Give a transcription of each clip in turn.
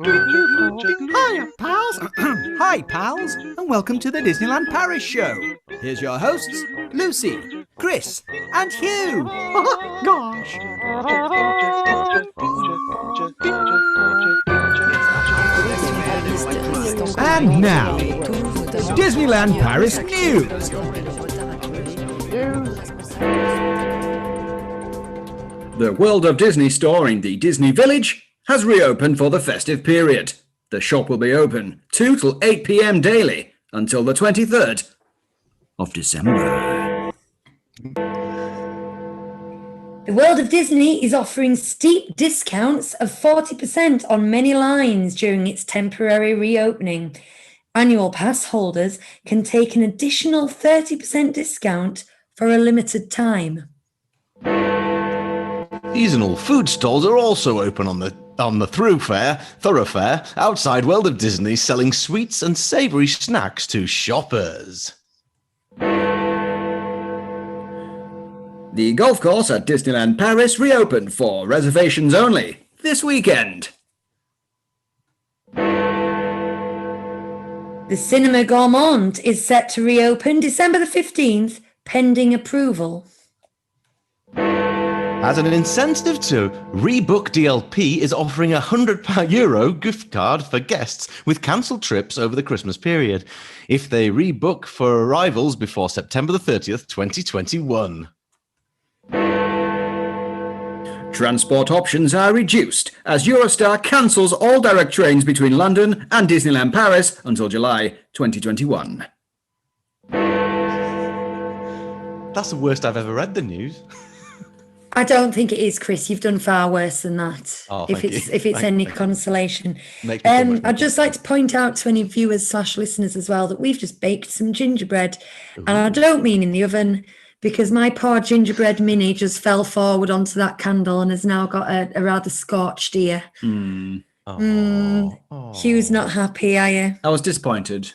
Hiya, pals. Hi, pals, and welcome to the Disneyland Paris Show. Here's your hosts, Lucy, Chris, and Hugh. Gosh. And now, Disneyland Paris News. The World of Disney store in the Disney Village has reopened for the festive period. The shop will be open 2 till 8 p.m. daily until the 23rd of December. The World of Disney is offering steep discounts of 40% on many lines during its temporary reopening. Annual pass holders can take an additional 30% discount for a limited time. Seasonal food stalls are also open on the thoroughfare outside World of Disney, selling sweets and savoury snacks to shoppers. The golf course at Disneyland Paris reopened for reservations only this weekend. The Cinema Gourmand is set to reopen December the 15th, pending approval. As an incentive to rebook, DLP is offering a €100 gift card for guests with cancelled trips over the Christmas period if they rebook for arrivals before September the 30th, 2021. Transport options are reduced as Eurostar cancels all direct trains between London and Disneyland Paris until July 2021. That's the worst I've ever read the news. I don't think it is, Chris. You've done far worse than that. Oh, if it's any consolation. I'd just like to point out to any viewers / listeners as well that we've just baked some gingerbread. Ooh. And I don't mean in the oven, because my poor gingerbread mini just fell forward onto that candle and has now got a rather scorched ear. Hugh's not happy, are you? I was disappointed.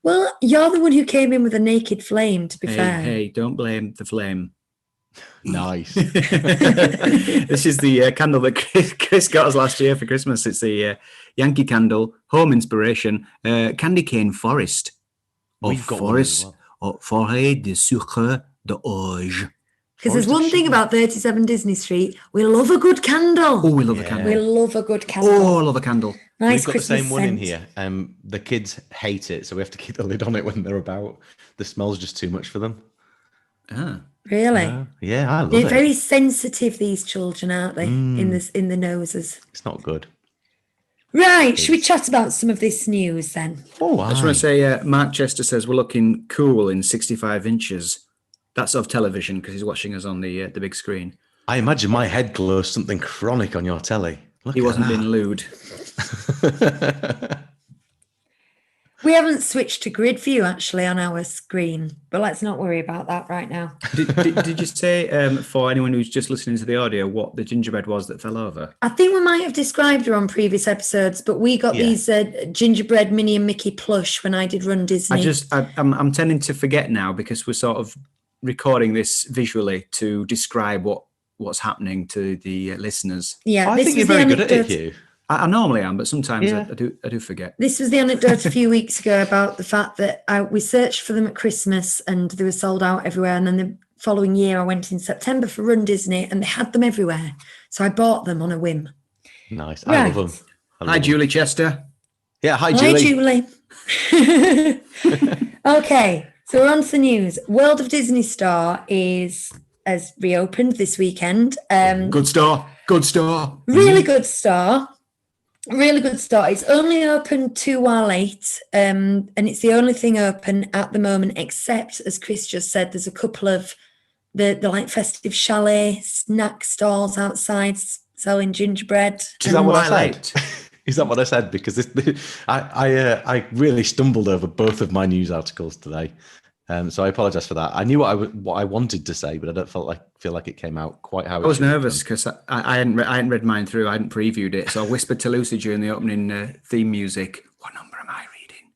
Well, you're the one who came in with a naked flame, to be fair. Hey, don't blame the flame. Nice. This is the candle that Chris got us last year for Christmas. It's the Yankee Candle Home Inspiration Candy Cane Forest. We've got Forest Forêt de Sucre d'Orge. Because there's one thing about 37 Disney Street, we love a good candle. Oh, we love a candle. We love a good candle. Oh, I love a candle. Nice. We've got Christmas the same one in scent. here. The kids hate it, so we have to keep the lid on it when they're about. The smell's just too much for them. Ah. Really? Yeah, I love They're it. very sensitive, these children, aren't they? In the noses. It's not good. Right, should we chat about some of this news then? Oh, I just want to say, Mark Chester says we're looking cool in 65 inches. That's of television because he's watching us on the big screen. I imagine my head glows something chronic on your telly. He wasn't being lewd. We haven't switched to grid view actually on our screen, but let's not worry about that right now. Did you say, for anyone who's just listening to the audio, what the gingerbread was that fell over? I think we might have described her on previous episodes, but we got these gingerbread Minnie and Mickey plush when I did Run Disney. I'm tending to forget now because we're sort of recording this visually to describe what's happening to the listeners. Yeah, I think you're very good at it, Hugh. I normally am, but sometimes I do forget. This was the anecdote a few weeks ago about the fact that we searched for them at Christmas and they were sold out everywhere. And then the following year I went in September for Run Disney and they had them everywhere. So I bought them on a whim. Nice. Right. I love them. Hi, Julie Chester. Yeah, hi, Julie. Hi, Julie. Okay, so we're on to the news. World of Disney Store has reopened this weekend. Good store. Really good store. Really good start. It's only open 2 hours late, and it's the only thing open at the moment, except, as Chris just said, there's a couple of the like festive chalet snack stalls outside selling gingerbread. Is that what I said? Is that what I said? Because I really stumbled over both of my news articles today. So I apologise for that. I knew what I wanted to say, but I don't feel like it came out quite how it I was should have nervous because I hadn't read mine through. I hadn't previewed it, so I whispered to Lucy during the opening theme music. What number am I reading?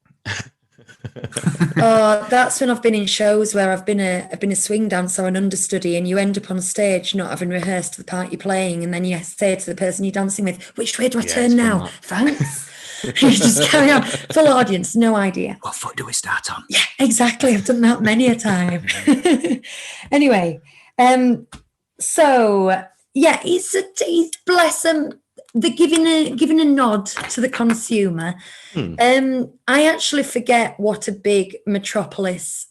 Oh, that's when I've been in shows where I've been a swing dancer or an understudy, and you end up on stage not having rehearsed the part you're playing, and then you say to the person you're dancing with, "Which way do I turn it's now?" fun, that. Thanks. You just carry on. Full audience, no idea. What foot do we start on? Yeah, exactly. I've done that many a time. Anyway, so yeah, it's bless them. They're giving a nod to the consumer. I actually forget what a big metropolis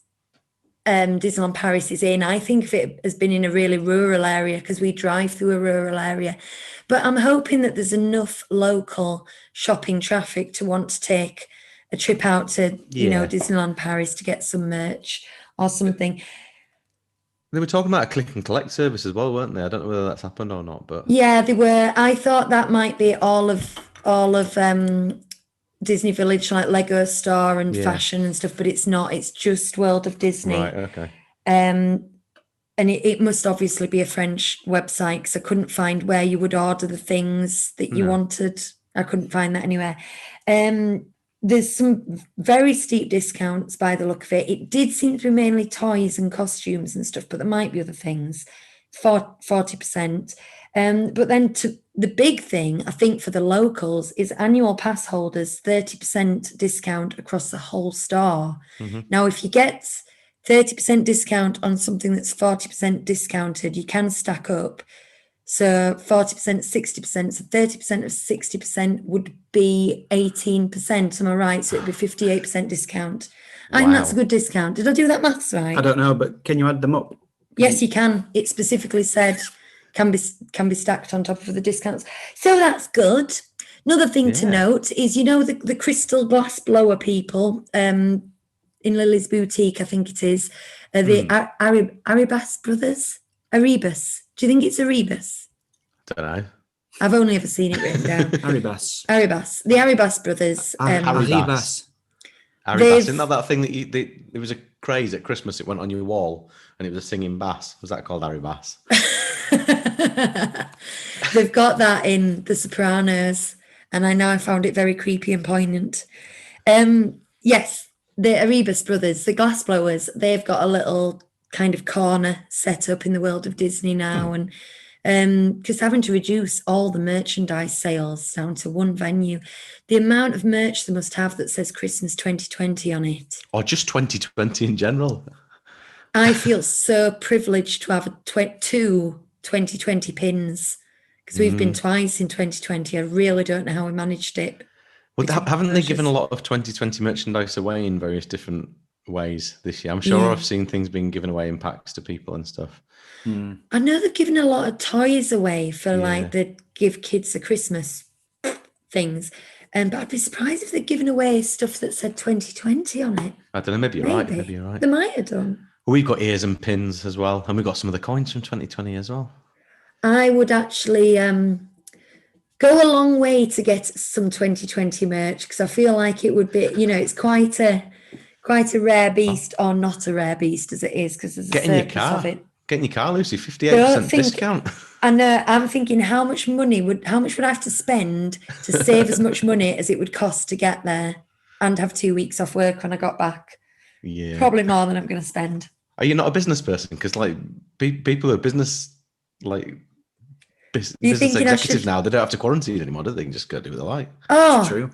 Disneyland Paris is in. I think of it as being in a really rural area because we drive through a rural area. But I'm hoping that there's enough local shopping traffic to want to take a trip out to, Disneyland Paris to get some merch or something. They were talking about a click and collect service as well, weren't they? I don't know whether that's happened or not, but Yeah, they were. I thought that might be all of Disney Village, like Lego Store and fashion and stuff, but it's not. It's just World of Disney. Right, okay. And it must obviously be a French website because I couldn't find where you would order the things that you wanted. I couldn't find that anywhere. There's some very steep discounts by the look of it. It did seem to be mainly toys and costumes and stuff, but there might be other things, 40%. But then to the big thing, I think, for the locals is annual pass holders, 30% discount across the whole store. Now, if you get 30% discount on something that's 40% discounted, you can stack up. So 40%, 60%, so 30% of 60% would be 18%. Am I right? So it'd be 58% discount. I think that's a good discount. Did I do that maths right? I don't know, but can you add them up? Yes, you can. It specifically said can be stacked on top of the discounts. So that's good. Another thing to note is, the crystal glass blower people in Lily's boutique, I think it is, the Aribas brothers. Erebus. Do you think it's Erebus? I don't know. I've only ever seen it written down. Aribas. The Aribas brothers. Aribas. Isn't that thing that it was a craze at Christmas? It went on your wall and it was a singing bass. Was that called Aribas? They've got that in The Sopranos, and I found it very creepy and poignant. Yes, the Erebus brothers, the glassblowers, they've got a little kind of corner set up in the World of Disney now, and because having to reduce all the merchandise sales down to one venue, the amount of merch they must have that says Christmas 2020 on it, or just 2020 in general. I feel so privileged to have two 2020 pins, because we've been twice in 2020. I really don't know how we managed it. Well, haven't they given a lot of 2020 merchandise away in various different ways this year? I'm sure I've seen things being given away in packs to people and stuff. I know they've given a lot of toys away for like the give kids a Christmas things. But I'd be surprised if they're giving away stuff that said 2020 on it. I don't know, maybe you're right. They might have done. We've got ears and pins as well, and we've got some of the coins from 2020 as well. I would actually go a long way to get some 2020 merch, because I feel like it would be, it's quite a rare beast, or not a rare beast as it is, because there's a surplus of it. Get in your car, Lucy, 58% discount. I know. I'm thinking, how much would I have to spend to save as much money as it would cost to get there and have 2 weeks off work when I got back? Yeah, probably more than I'm going to spend. Are you not a business person? Because people who are business executives now, they don't have to quarantine anymore, do they? They can just go do what they like. Oh, That's true.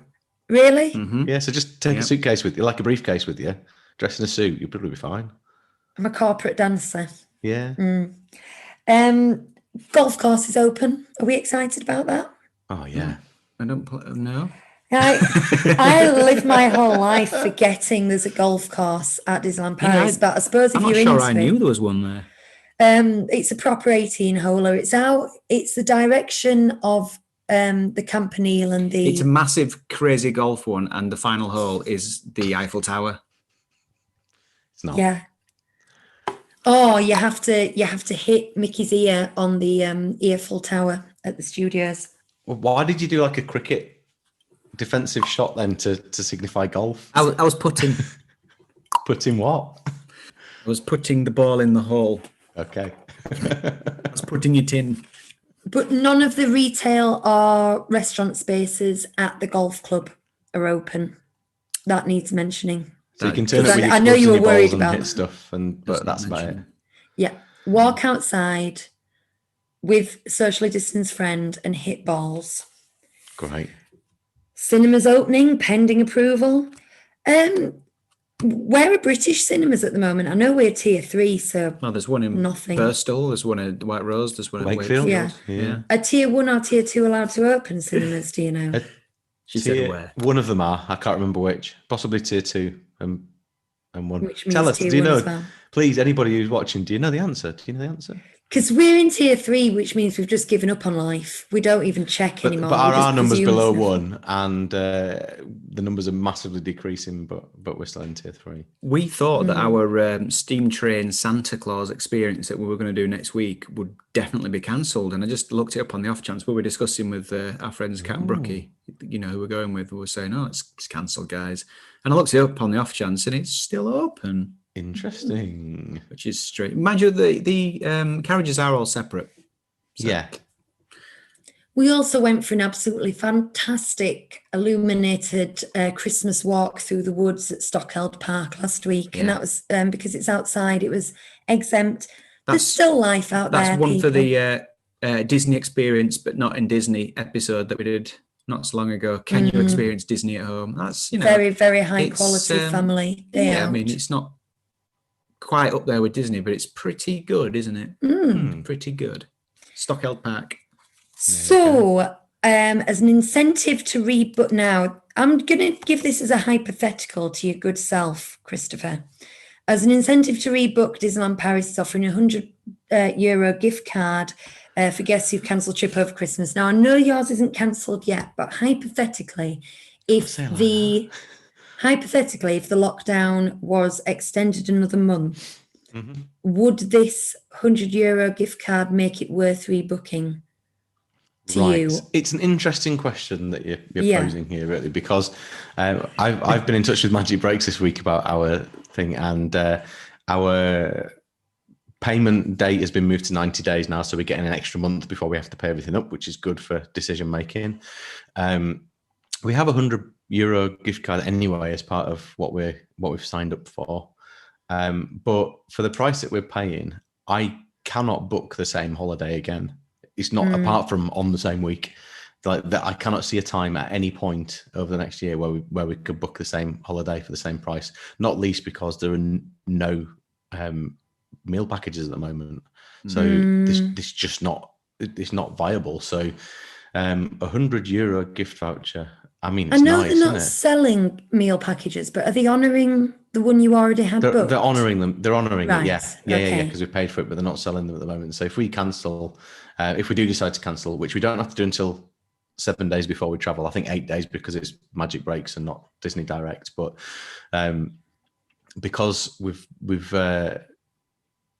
Really? Mm-hmm. Yeah. So just take a suitcase with you, like a briefcase with you, dress in a suit. You'll probably be fine. I'm a corporate dancer. Yeah. Golf course is open. Are we excited about that? Oh yeah. I don't know. I live my whole life forgetting there's a golf course at Disneyland Paris, but I suppose if I'm not you're sure into I knew there was one there. It's a proper 18-holer. It's the direction of the Campanile and the. It's a massive, crazy golf one, and the final hole is the Eiffel Tower. It's not. Yeah. Oh, you have to hit Mickey's ear on the Eiffel Tower at the studios. Well, why did you do like a cricket defensive shot then to signify golf? I was putting. Putting what? I was putting the ball in the hole. Okay. I was putting it in. But none of the retail or restaurant spaces at the golf club are open. That needs mentioning. So you can turn Because up with your I know you were footy worried balls and about hit stuff, but that's about it. Yeah, walk outside with socially distanced friend and hit balls. Great. Cinemas opening pending approval. Where are British cinemas at the moment? I know we're tier 3, so Well, there's one in nothing. Birstall, there's one at White Rose, there's one at Wakefield. Wakefield. Yeah. Are tier 1 or tier 2 allowed to open cinemas? Do you know? She said where? One of them are. I can't remember which. Possibly tier 2 and one. Which means Tell us. tier Do you 1 know? as well. Please, anybody who's watching, do you know the answer? Do you know the answer? Because we're in tier 3, which means we've just given up on life. We don't even check anymore. But We just our numbers presume below stuff. 1, and the numbers are massively decreasing. But we're still in tier 3. We thought that our steam train Santa Claus experience that we were going to do next week would definitely be cancelled. And I just looked it up on the off chance. We were discussing with our friends Kat and Brookie, who we're going with. We were saying, oh, it's cancelled, guys. And I looked it up on the off chance and it's still open. Interesting. Which is straight. Mind you, the carriages are all separate. So. Yeah. We also went for an absolutely fantastic illuminated Christmas walk through the woods at Stockeld Park last week. Yeah. And that was because it's outside, it was exempt. There's That's- still life out there. That's one people. for the Disney Experience, but not in Disney episode that we did not so long ago. Can you experience Disney at home? That's, very, very high it's, quality family day yeah, out. I mean, it's not quite up there with Disney, but it's pretty good, isn't it? Pretty good. Stockeld Park. So, as an incentive to rebook now, I'm going to give this as a hypothetical to your good self, Christopher. As an incentive to rebook, Disneyland Paris is offering a €100 gift card for guests who've cancelled trip over Christmas. Now, I know yours isn't cancelled yet, but hypothetically, if the lockdown was extended another month, would this €100 gift card make it worth rebooking? To you? It's an interesting question that you're posing here, really, because I've been in touch with Magic Breaks this week about our thing, and our payment date has been moved to 90 days now, so we're getting an extra month before we have to pay everything up, which is good for decision making. We have a €100 gift card anyway as part of what we've signed up for, but for the price that we're paying, I cannot book the same holiday again. It's not apart from on the same week. Like that, I cannot see a time at any point over the next year where we could book the same holiday for the same price. Not least because there are no meal packages at the moment, so this just not viable. So €100 gift voucher. I mean, it's I know nice, they're not isn't it? selling meal packages, but are they honouring the one you already had booked? They're honouring them. They're honouring Right, it. Yeah, okay. because we paid for it, but they're not selling them at the moment. So if we cancel, if we do decide to cancel, which we don't have to do until 7 days before we travel, I think 8 days because it's Magic Breaks and not Disney Direct. But because we've got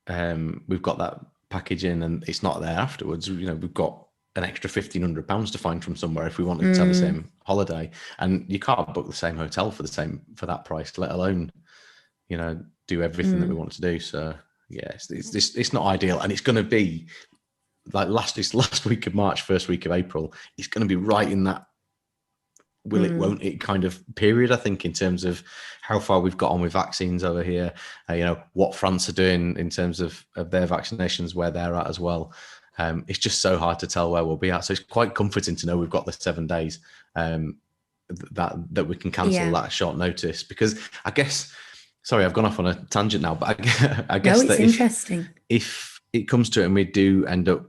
that package in and it's not there afterwards, we've got an extra £1,500 to find from somewhere if we wanted to have the same holiday, and you can't book the same hotel for that price, let alone do everything that we want to do. So yeah, it's not ideal, and it's going to be like last week of March, first week of April. It's going to be right in that will it, won't it kind of period, I think, in terms of how far we've got on with vaccines over here, what France are doing in terms of their vaccinations, where they're at as well. It's just so hard to tell where we'll be at. So it's quite comforting to know we've got the 7 days that we can cancel that short notice. Because I guess, sorry, I've gone off on a tangent now, but I guess it's interesting. If it comes to it and we do end up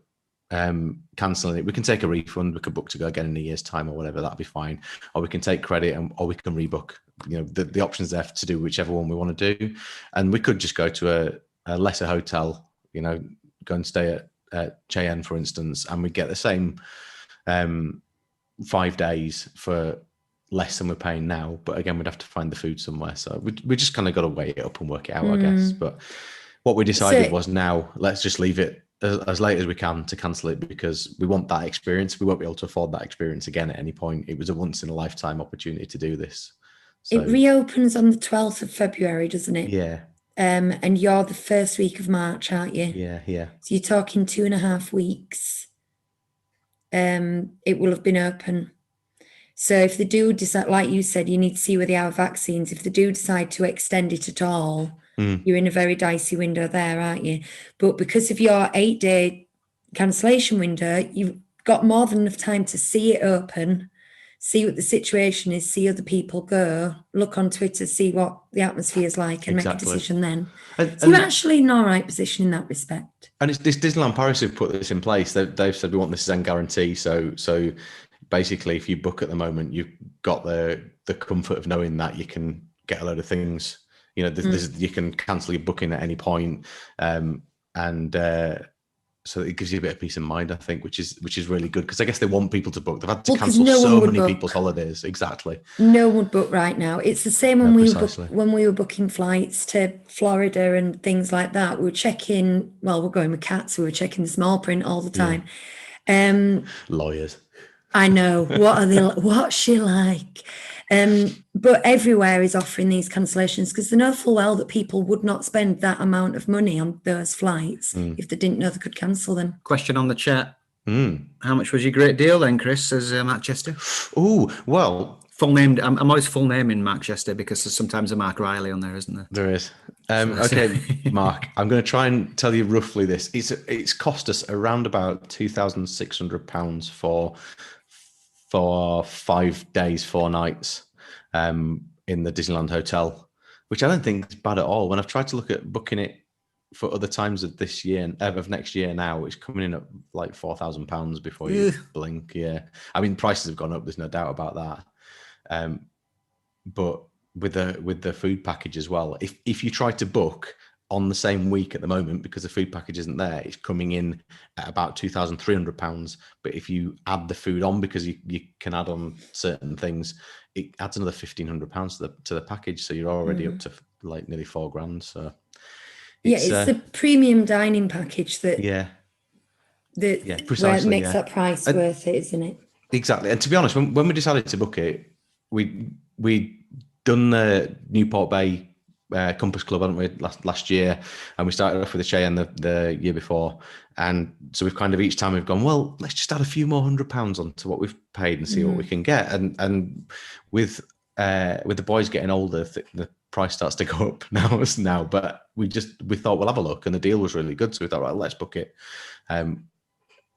cancelling it, we can take a refund. We could book to go again in a year's time or whatever. That'd be fine. Or we can take credit, or we can rebook. The options there to do whichever one we want to do. And we could just go to a lesser hotel. Go and stay at Cheyenne, for instance, and we get the same 5 days for less than we're paying now. But again, we'd have to find the food somewhere. So we just kind of got to weigh it up and work it out, I guess. But what we decided was, now let's just leave it as late as we can to cancel it, because we want that experience. We won't be able to afford that experience again at any point. It was a once in a lifetime opportunity to do this. So, it reopens on the 12th of February, doesn't it? Yeah. And you're the first week of March, aren't you? Yeah. So you're talking 2.5 weeks. It will have been open. So if they do decide, like you said, you need to see where they are with vaccines. If they do decide to extend it at all, you're in a very dicey window there, aren't you? But because of your 8-day cancellation window, you've got more than enough time to see it open, see what the situation is, see other people go, look on Twitter, see what the atmosphere is like, and make a decision then. So you're actually in an all right position in that respect. And it's Disneyland Paris who've put this in place. They've said we want this Zen Guarantee. So basically, if you book at the moment, you've got the comfort of knowing that you can get a load of things. You know, you can cancel your booking at any point, so it gives you a bit of peace of mind, I think, which is really good, because I guess they want people to book. They've had to cancel so many people's holidays. Exactly. No one would book right now. It's the same when we were booking flights to Florida and things like that. We were checking. Well, we're going with cats, so we were checking the small print all the time. Lawyers. I know. What are they? What's she like? But everywhere is offering these cancellations because they know full well that people would not spend that amount of money on those flights if they didn't know they could cancel them. Question on the chat. How much was your great deal then, Chris, says Mark Chester? Oh, well... Full named. I'm always full naming Mark Chester because there's sometimes a Mark Riley on there, isn't there? There is. Okay, Mark, I'm going to try and tell you roughly this. It's cost us around about £2,600 for 5 days, 4 nights in the Disneyland Hotel, which I don't think is bad at all. When I've tried to look at booking it for other times of this year, of next year now, it's coming in at like £4,000 before you blink. Yeah. I mean, prices have gone up. There's no doubt about that. But with the food package as well, if you try to book on the same week at the moment, because the food package isn't there, it's coming in at about £2,300. But if you add the food on, because you can add on certain things, it adds another £1,500 to the package. So you're already up to like nearly £4,000. So it's the premium dining package that precisely, where it makes that price worth it, isn't it? Exactly. And to be honest, when we decided to book it, we done the Newport Bay Compass Club, hadn't we, last year, and we started off with the Cheyenne the year before, and so we've kind of each time we've gone, well, let's just add a few more £100 onto what we've paid and see what we can get, and with the boys getting older, the price starts to go up now. But we thought we'll have a look, and the deal was really good, so we thought, right, let's book it.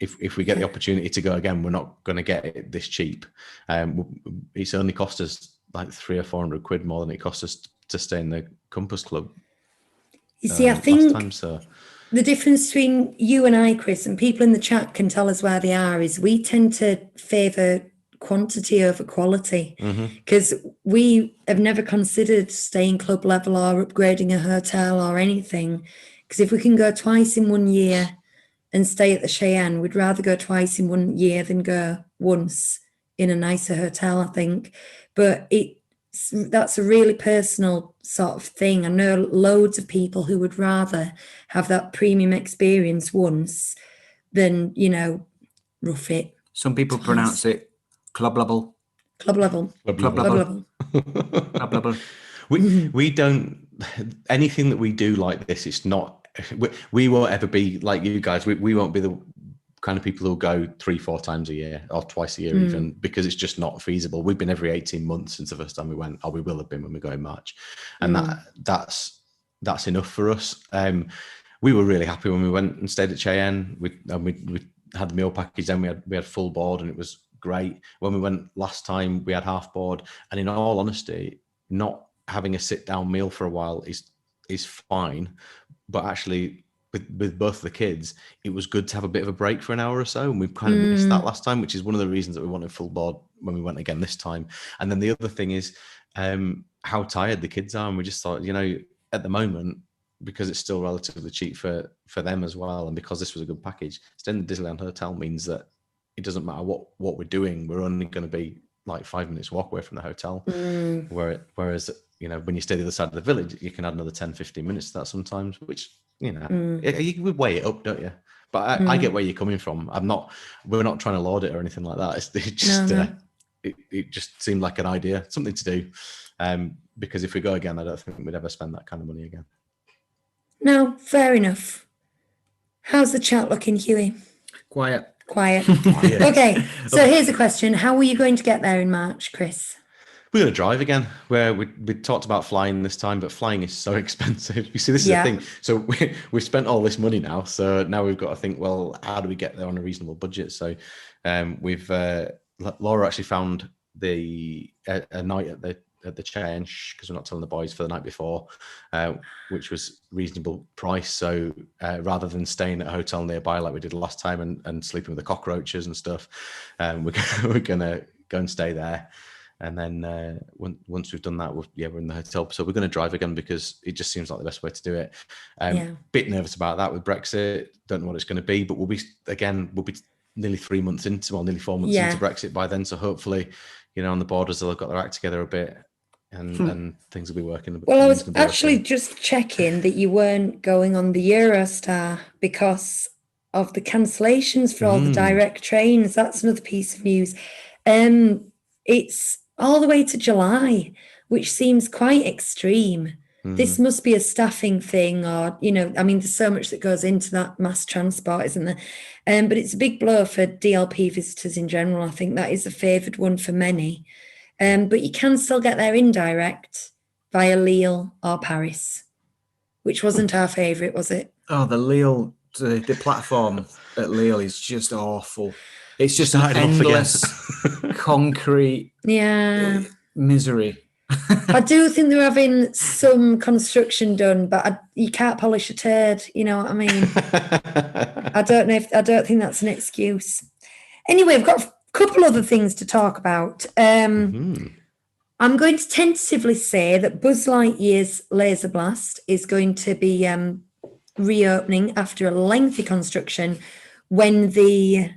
If we get the opportunity to go again, we're not going to get it this cheap. It's only cost us like £300 or £400 more than it cost us to stay in the Compass Club. You see, I think the difference between you and I, Chris, and people in the chat can tell us where they are, is we tend to favour quantity over quality, because we have never considered staying club level or upgrading a hotel or anything, because if we can go twice in 1 year and stay at the Cheyenne, we'd rather go twice in 1 year than go once in a nicer hotel, I think. But that's a really personal sort of thing. I know loads of people who would rather have that premium experience once than, rough it. Some people pronounce it club level. Club level. Club level. Club level. We don't, anything that we do like this, it's not, we won't ever be like you guys. We won't be the kind of people who'll go 3-4 times a year or twice a year even, because it's just not feasible. We've been every 18 months since the first time we went, or we will have been when we go in March. And that's enough for us. We were really happy when we went and stayed at Cheyenne. We had the meal package, then we had full board, and it was great. When we went last time, we had half board. And in all honesty, not having a sit down meal for a while is fine. But actually, with both the kids, it was good to have a bit of a break for an hour or so. And we've kind of missed that last time, which is one of the reasons that we wanted full board when we went again this time. And then the other thing is how tired the kids are. And we just thought, at the moment, because it's still relatively cheap for them as well, and because this was a good package, staying in the Disneyland Hotel means that it doesn't matter what we're doing. We're only going to be like 5 minutes walk away from the hotel. Whereas, when you stay the other side of the village, you can add another 10-15 minutes to that sometimes, which, you would weigh it up, don't you? But I get where you're coming from. We're not trying to laud it or anything like that. It just seemed like an idea, something to do. Because if we go again, I don't think we'd ever spend that kind of money again. No, fair enough. How's the chat looking, Huey? Quiet. Quiet. Okay, so here's a question. How are you going to get there in March, Chris? We're going to drive again, where we talked about flying this time, but flying is so expensive. You see, this is the thing. So we've spent all this money now. So now we've got to think, well, how do we get there on a reasonable budget? So Laura actually found a night at the Change, because we're not telling the boys, for the night before, which was reasonable price. So rather than staying at a hotel nearby like we did last time and sleeping with the cockroaches and stuff, we're going to go and stay there. And then once we've done that, we're in the hotel. So we're going to drive again because it just seems like the best way to do it. Bit nervous about that with Brexit. Don't know what it's going to be, but we'll be nearly 3 months into, nearly 4 months into Brexit by then. So hopefully, on the borders, they'll have got their act together a bit, and things will be working. Well, I was actually just checking that you weren't going on the Eurostar because of the cancellations for all the direct trains. That's another piece of news. It's all the way to July, which seems quite extreme. This must be a staffing thing, or, there's so much that goes into that mass transport, isn't there? But it's a big blow for DLP visitors in general. I think that is a favoured one for many. But you can still get there indirect via Lille or Paris, which wasn't our favourite, was it? Oh, the Lille, the platform at Lille is just awful. It's just an endless concrete misery. I do think they're having some construction done, but you can't polish a turd. You know what I mean? I don't think that's an excuse. Anyway, I've got a couple other things to talk about. I'm going to tentatively say that Buzz Lightyear's Laser Blast is going to be reopening after a lengthy construction when the...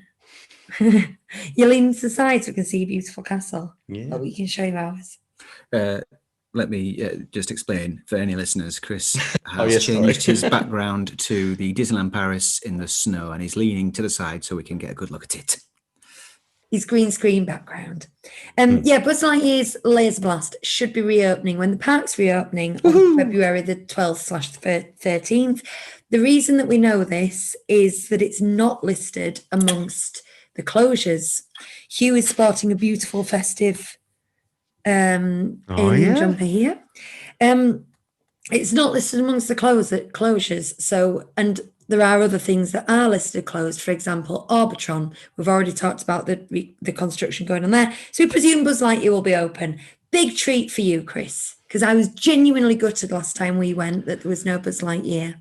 You lean to the side so we can see a beautiful castle. Yeah. We can show you ours. Let me just explain for any listeners. Chris has changed his background to the Disneyland Paris in the snow, and he's leaning to the side so we can get a good look at it. His green screen background. Buzz Lightyear's Laser Blast should be reopening when the park's reopening on February the 12th/13th. The reason that we know this is that it's not listed amongst the closures. Hugh is sporting a beautiful festive alien jumper here. It's not listed amongst the closures. So, and there are other things that are listed closed. For example, Orbitron. We've already talked about the construction going on there. So we presume Buzz Lightyear will be open. Big treat for you, Chris, because I was genuinely gutted last time we went that there was no Buzz Lightyear.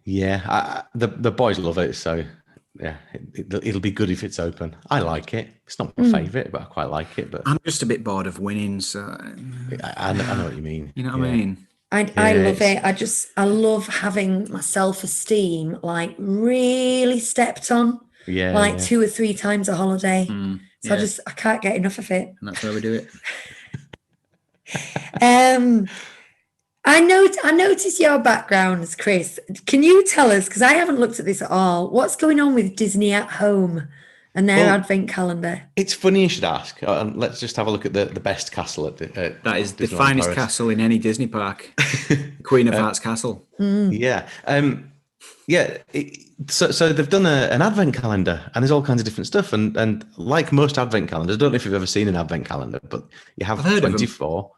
Yeah, the boys love it, so... Yeah, it'll be good if it's open. I like it. It's not my favourite, but I quite like it. But I'm just a bit bored of winning, so I know what you mean. You know what I mean? I love it. I love having my self-esteem like really stepped on. Yeah, like 2 or 3 times a holiday. So I can't get enough of it. And that's why we do it. I noticed your backgrounds, Chris. Can you tell us, because I haven't looked at this at all, what's going on with Disney at Home and their advent calendar? It's funny you should ask. Let's just have a look at the best castle at that is the finest castle in any Disney park. Queen of Hearts Castle. Yeah. So they've done an advent calendar, and there's all kinds of different stuff. And like most advent calendars, I don't know if you've ever seen an advent calendar, but you have 24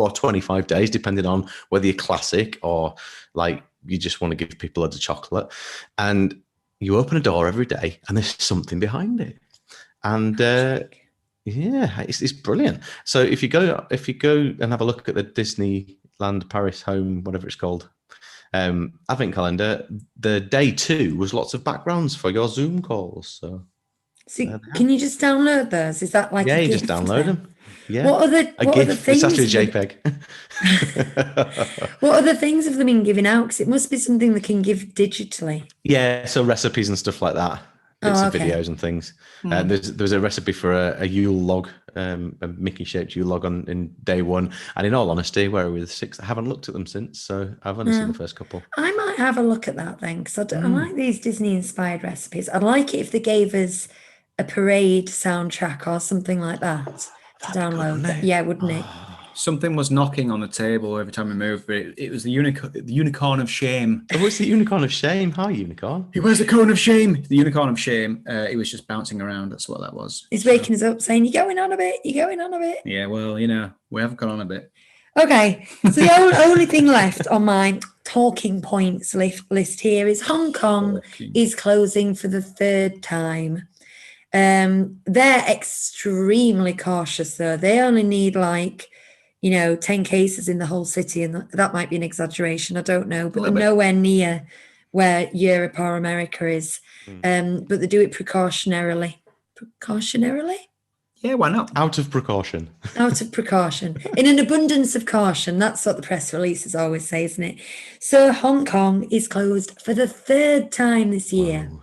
or 25 days, depending on whether you're classic or like you just want to give people loads of chocolate. And you open a door every day, and there's something behind it. And it's brilliant. So if you go and have a look at the Disneyland Paris Home, whatever it's called, advent calendar, the day 2 was lots of backgrounds for your Zoom calls. So can you just download those? Is that like you just download them? Yeah. What other things? It's actually a JPEG. What other things have they been giving out? Because it must be something they can give digitally. Yeah, so recipes and stuff like that. Bits of videos and things. There's a recipe for a Yule log, a Mickey-shaped Yule log in day 1. And in all honesty, where are we with 6? I haven't looked at them since, so I've only seen the first couple. I might have a look at that then, because I like these Disney-inspired recipes. I'd like it if they gave us a parade soundtrack or something like that to download. Good, yeah, wouldn't it? Something was knocking on the table every time we moved, but it was the unicorn of shame. Oh, it's the unicorn of shame. Hi, unicorn. Where's the cone of shame? The unicorn of shame. He was just bouncing around. That's what that was. He's waking us up saying, you're going on a bit, you're going on a bit. Yeah, well, we have gone on a bit. Okay, so the only thing left on my talking points list here is Hong Kong is closing for the third time. They're extremely cautious, though. They only need 10 cases in the whole city, and that might be an exaggeration. I don't know, but they're nowhere near where Europe or America is. But they do it precautionarily. Precautionarily? Yeah, why not? Out of precaution. Out of precaution. In an abundance of caution. That's what the press releases always say, isn't it? So Hong Kong is closed for the third time this year. Whoa.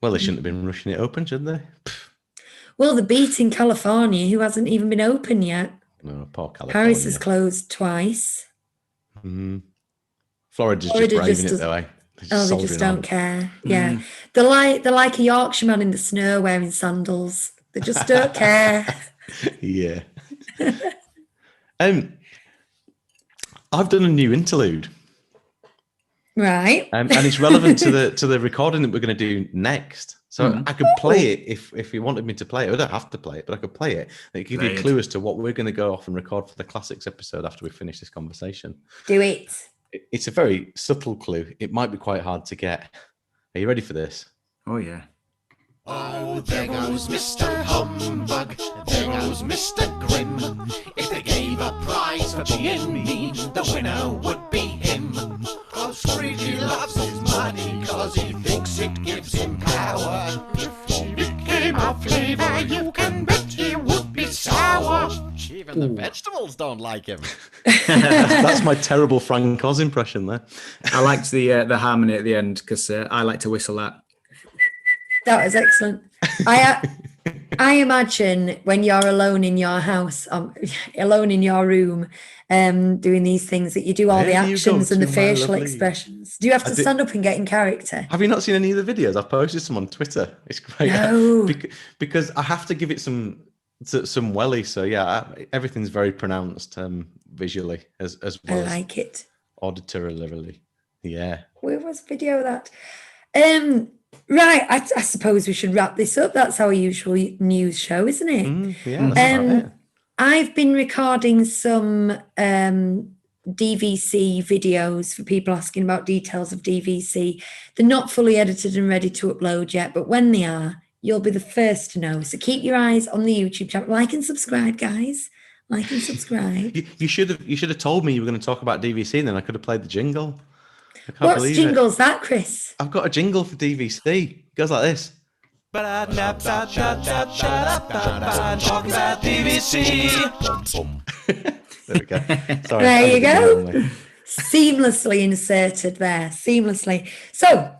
Well, they shouldn't have been rushing it open, should they? Well, they're beating California, who hasn't even been open yet. No, poor California. Paris has closed twice. Mm-hmm. Florida's just braving it, though, eh? They just don't care. Yeah. They're like a Yorkshireman in the snow wearing sandals. They just don't care. Yeah. I've done a new interlude. Right. And it's relevant to the recording that we're going to do next. So I could play it if you wanted me to play it. I don't have to play it, but I could play it. It give you a clue as to what we're going to go off and record for the classics episode after we finish this conversation. Do it. It's a very subtle clue. It might be quite hard to get. Are you ready for this? Oh, yeah. Oh, there goes Mr. Humbug, there goes Mr. Grim. If they gave a prize for being mean, the winner would be him. Cause Screechy loves his money, cause he thinks it gives him power. If he became a flavor, you can bet he would be sour. Even the vegetables don't like him. That's my terrible Frank Oz impression there. I liked the harmony at the end because I like to whistle that. That was excellent. I imagine when you're alone in your house, alone in your room, doing these things, that you do all the actions and the facial expressions. Do you have to stand up and get in character? Have you not seen any of the videos? I've posted some on Twitter. It's great. No. Because I have to give it some welly. So yeah, everything's very pronounced visually as well. I like it. Auditorily. Yeah. Where was video of that? Right, I suppose we should wrap this up. That's our usual news show, isn't it? Yeah, that's about it. I've been recording some DVC videos for people asking about details of DVC. They're not fully edited and ready to upload yet, but when they are, you'll be the first to know. So keep your eyes on the YouTube channel. Like and subscribe, guys. Like and subscribe. You should have told me you were going to talk about DVC, and then I could have played the jingle. What's jingle's that, Chris? I've got a jingle for DVC. It goes like this. Talking about DVC. There we go. Sorry, there you go. Seamlessly inserted there. Seamlessly. So,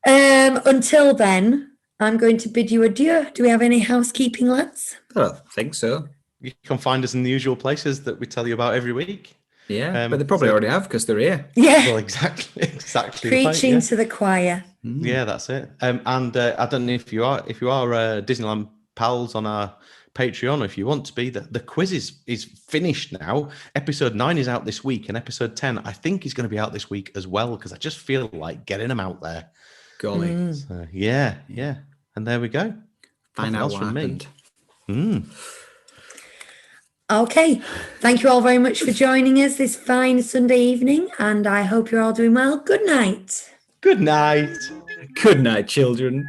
until then, I'm going to bid you adieu. Do we have any housekeeping, lads? I don't think so. You can find us in the usual places that we tell you about every week. Yeah, but they probably already have because they're here. Yeah. Well, exactly. Preaching to the choir. Yeah, that's it. And I don't know if you are Disneyland pals on our Patreon, or if you want to be. The quiz is finished now. Episode 9 is out this week, and episode 10 I think is going to be out this week as well, because I just feel like getting them out there. Golly. So, yeah. And there we go. Find out what happened. Okay. Thank you all very much for joining us this fine Sunday evening, and I hope you're all doing well. Good night. Good night. Good night, children.